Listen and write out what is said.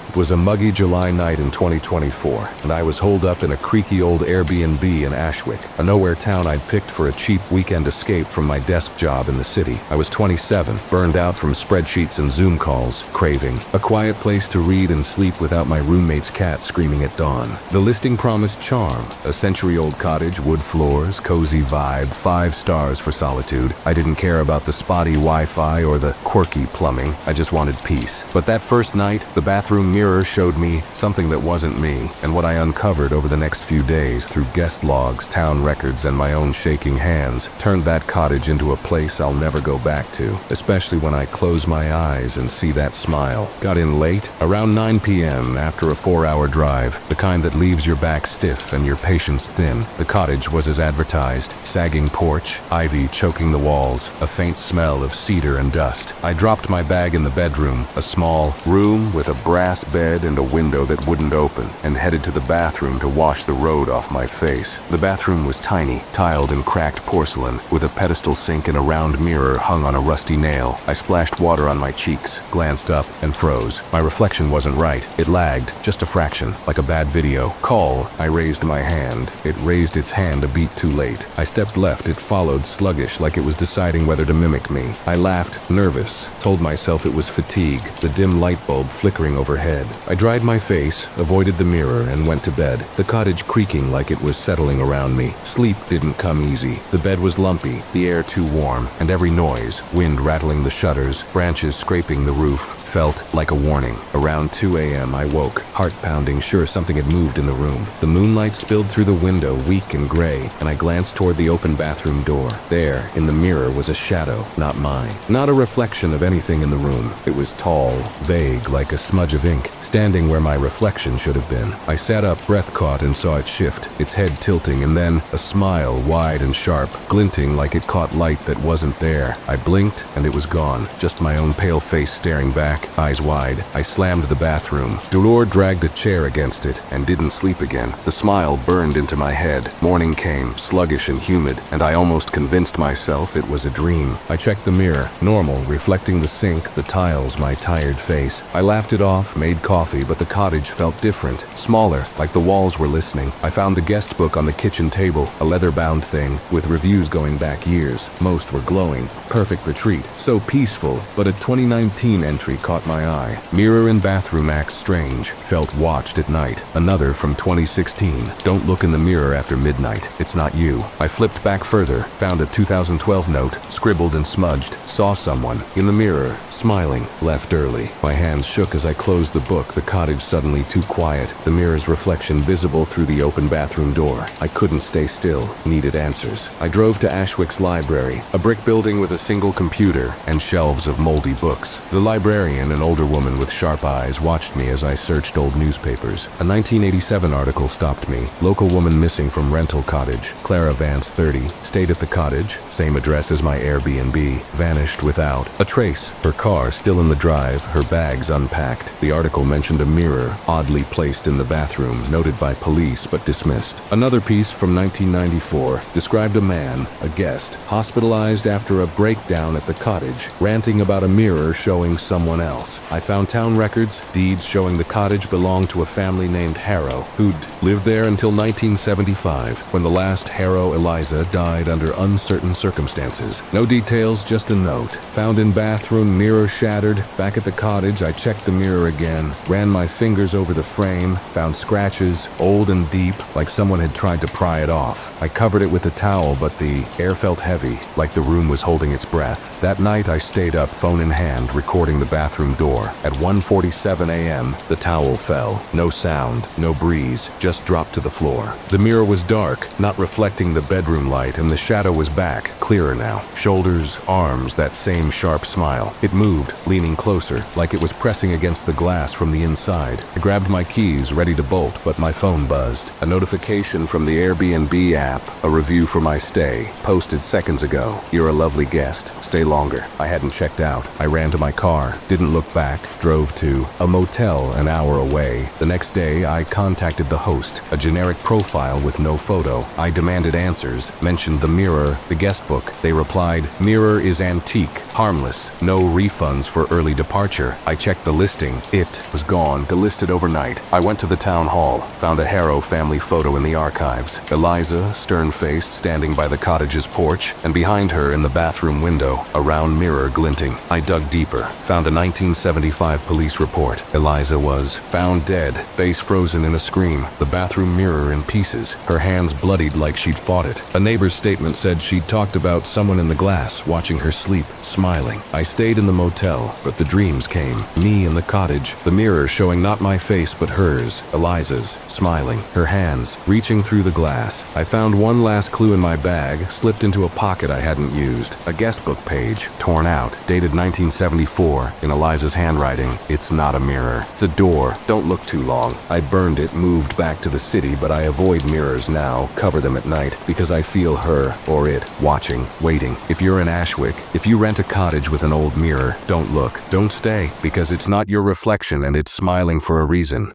It was a muggy July night in 2024, and I was holed up in a creaky old Airbnb in Ashwick, a nowhere town I'd picked for a cheap weekend escape from my desk job in the city. I was 27, burned out from spreadsheets and Zoom calls, craving a quiet place to read and sleep without my roommate's cat screaming at dawn. The listing promised charm, a century-old cottage, wood floors, cozy vibe, 5 stars for solitude. I didn't care about the spotty Wi-Fi or the quirky plumbing. I just wanted peace. But that first night, the bathroom mirror showed me something that wasn't me, and what I uncovered over the next few days through guest logs, town records, and my own shaking hands turned that cottage into a place I'll never go back to, especially when I close my eyes and see that smile. Got in late, around 9 p.m. after a 4-hour drive, the kind that leaves your back stiff and your patience thin. The cottage was as advertised, sagging porch, ivy choking the walls, a faint smell of cedar and dust. I dropped my bag in the bedroom, a small room with a brass bed and a window that wouldn't open, and headed to the bathroom to wash the road off my face. The bathroom was tiny, tiled in cracked porcelain, with a pedestal sink and a round mirror hung on a rusty nail. I splashed water on my cheeks, glanced up, and froze. My reflection wasn't right. It lagged, just a fraction, like a bad video. Call. I raised my hand. It raised its hand a beat too late. I stepped left. It followed, sluggish, like it was deciding whether to mimic me. I laughed, nervous, told myself it was fatigue, the dim light bulb flickering overhead. I dried my face, avoided the mirror, and went to bed, the cottage creaking like it was settling around me. Sleep didn't come easy. The bed was lumpy, the air too warm, and every noise, wind rattling the shutters, branches scraping the roof, felt like a warning. Around 2 a.m. I woke, heart pounding, sure something had moved in the room. The moonlight spilled through the window, weak and gray, and I glanced toward the open bathroom door. There, in the mirror, was a shadow, not mine. Not a reflection of anything in the room. It was tall, vague, like a smudge of ink, standing where my reflection should have been. I sat up, breath caught, and saw it shift, its head tilting, and then a smile, wide and sharp, glinting like it caught light that wasn't there. I blinked, and it was gone. Just my own pale face staring back, eyes wide. I slammed the bathroom. Dolor dragged a chair against it and didn't sleep again. The smile burned into my head. Morning came, sluggish and humid, and I almost convinced myself it was a dream. I checked the mirror. Normal, reflecting the sink, the tiles, my tired face. I laughed it off, made coffee, but the cottage felt different. Smaller, like the walls were listening. I found the guest book on the kitchen table, a leather-bound thing, with reviews going back years. Most were glowing. Perfect retreat. So peaceful, but a 2019 entry caught my eye. Mirror in bathroom acts strange. Felt watched at night. Another from 2016. Don't look in the mirror after midnight. It's not you. I flipped back further, found a 2012 note, scribbled and smudged. Saw someone in the mirror, smiling. Left early. My hands shook as I closed the book, the cottage suddenly too quiet, the mirror's reflection visible through the open bathroom door. I couldn't stay still. Needed answers. I drove to Ashwick's library, a brick building with a single computer and shelves of moldy books. The librarian, an older woman with sharp eyes, watched me as I searched old newspapers. A 1987 article stopped me. Local woman missing from rental cottage. Clara Vance, 30, stayed at the cottage, same address as my Airbnb, vanished without a trace. Her car still in the drive, her bags unpacked. The article mentioned a mirror, oddly placed in the bathroom, noted by police but dismissed. Another piece from 1994 described a man, a guest, hospitalized after a breakdown at the cottage, ranting about a mirror showing someone else. I found town records, deeds showing the cottage belonged to a family named Harrow, who'd lived there until 1975, when the last Harrow Eliza died under uncertain circumstances. No details, just a note. Found in bathroom, mirror shattered. Back at the cottage, I checked the mirror again, ran my fingers over the frame, found scratches, old and deep, like someone had tried to pry it off. I covered it with a towel, but the air felt heavy, like the room was holding its breath. That night, I stayed up, phone in hand, recording the bathroom door. At 1:47 a.m., the towel fell. No sound, no breeze, just dropped to the floor. The mirror was dark, not reflecting the bedroom light, and the shadow was back, clearer now. Shoulders, arms, that same sharp smile. It moved, leaning closer, like it was pressing against the glass from the inside. I grabbed my keys, ready to bolt, but my phone buzzed. A notification from the Airbnb app, a review for my stay, posted seconds ago. You're a lovely guest. Stay longer. I hadn't checked out. I ran to my car, didn't look back, drove to a motel an hour away. The next day, I contacted the host, a generic profile with no photo. I demanded answers, mentioned the mirror, the guest book. They replied, "Mirror is antique, harmless, no refunds for early departure." I checked the listing. It it was gone, delisted overnight. I went to the town hall, found a Harrow family photo in the archives. Eliza, stern-faced, standing by the cottage's porch, and behind her in the bathroom window, a round mirror glinting. I dug deeper, found a 1975 police report. Eliza was found dead, face frozen in a scream, the bathroom mirror in pieces, her hands bloodied like she'd fought it. A neighbor's statement said she'd talked about someone in the glass, watching her sleep, smiling. I stayed in the motel, but the dreams came. Me in the cottage, the mirror showing not my face but hers, Eliza's, smiling, her hands reaching through the glass. I found one last clue in my bag, slipped into a pocket I hadn't used. A guest book page, torn out, dated 1974, in Eliza's handwriting. It's not a mirror. It's a door. Don't look too long. I burned it, moved back to the city, but I avoid mirrors now, cover them at night, because I feel her, or it, watching, waiting. If you're in Ashwick, if you rent a cottage with an old mirror, don't look. Don't stay, because it's not your reflection and it's smiling for a reason.